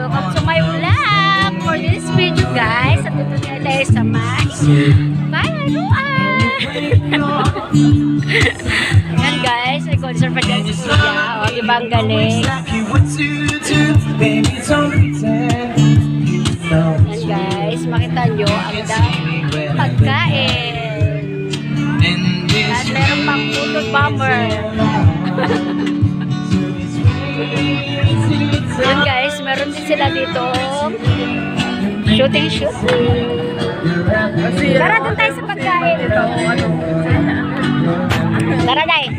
Welcome to my vlog for this video, guys. At ito na tayo sa may Palaruan. Yan, guys. May concert pa dyan si Kuya. O, diba ang galing? Yan, guys. Makita nyo ang daming pagkain. At meron pang photo bomber. Yan, guys, meron din sila dito shooting. Tara, dun tayo sa pagkain. Tara, guys.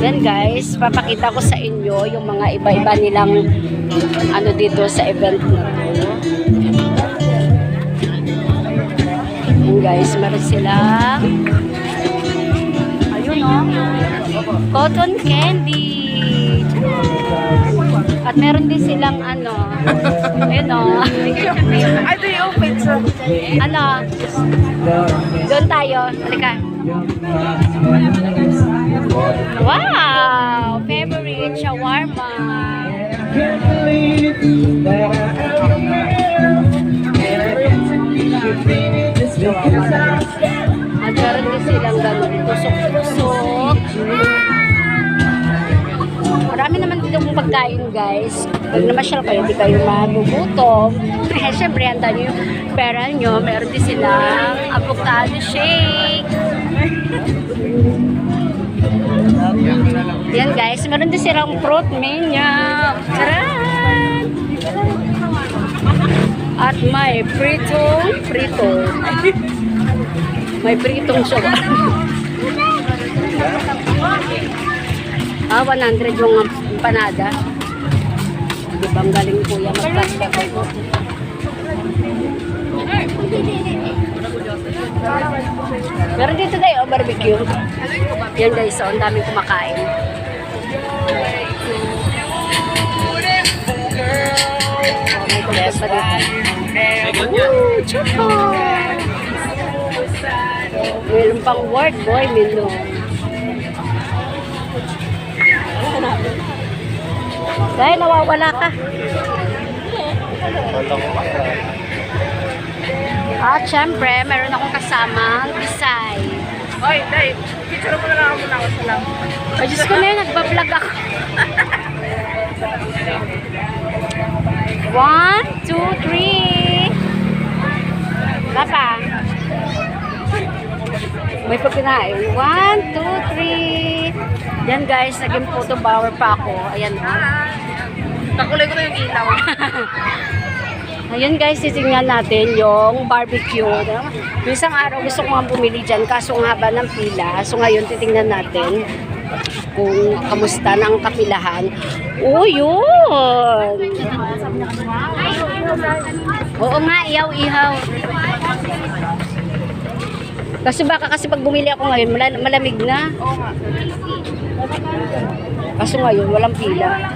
Yan, guys, papakita ko sa inyo yung mga iba-iba nilang ano dito sa event na to. Yan, guys, meron silang cotton candy. At meron din silang ano. Ayun o. Ay, do you pizza? Ano? Doon tayo. Halika. Wow! Favorite shawarma. At meron din silang ganun. Tusok-tusok. Marami naman dito kong pagkain, guys. Pag namasyal kayo, di kayo magugutom. Eh, syempre, handa nyo yung pera nyo. Meron din silang avocado shake. Yan, guys. Meron din silang fruit menu. Charan! At may prito. May pritong siya. 100 yung empanada. Di ba ang galing Kuya mag-plastic ako? Pero dito tayo, barbecue. Yan, guys, so ang daming kumakain. May kumpos pa dito. Choco! Meron pang word, boy, Milo. Dahil nawawala ka. At syempre, meron akong kasamang Bisay. Oy, Dave, picture mo na lang ako muna ako sa lang. Ay, Diyos ko na yun, nagbablog ako. 1, 2, 3. Papa. May pagkinain. 1, 2, 3. Yan, guys, naging photo power pa ako. Ayan, ha. Kakulay ko na yung ilaw. Ayun, guys, titingnan natin yung barbecue. Isang araw gusto ko nga bumili dyan, kaso ang haba ng pila. So ngayon, titingnan natin kung kamusta ng kapilahan. Oh, yun! Oo nga, ihaw-ihaw. Kasi baka pag bumili ako ngayon, malamig na. Kaso ngayon, walang pila.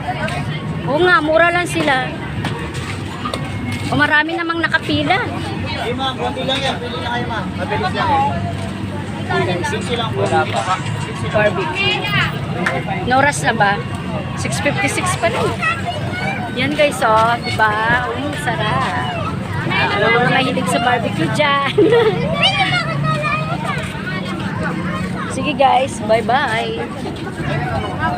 Oo nga, mura lang sila. O marami namang nakapila. Hey ma'am, konti lang yan. Pili na kayo ma'am. Mabilis lang yan. 6 lang po. Barbecue. Noras na ba? 6:56 pa rin. Yan, guys, oh. Diba? Sarap. Ano mga mahilig sa barbecue dyan. Sige, guys. Bye-bye.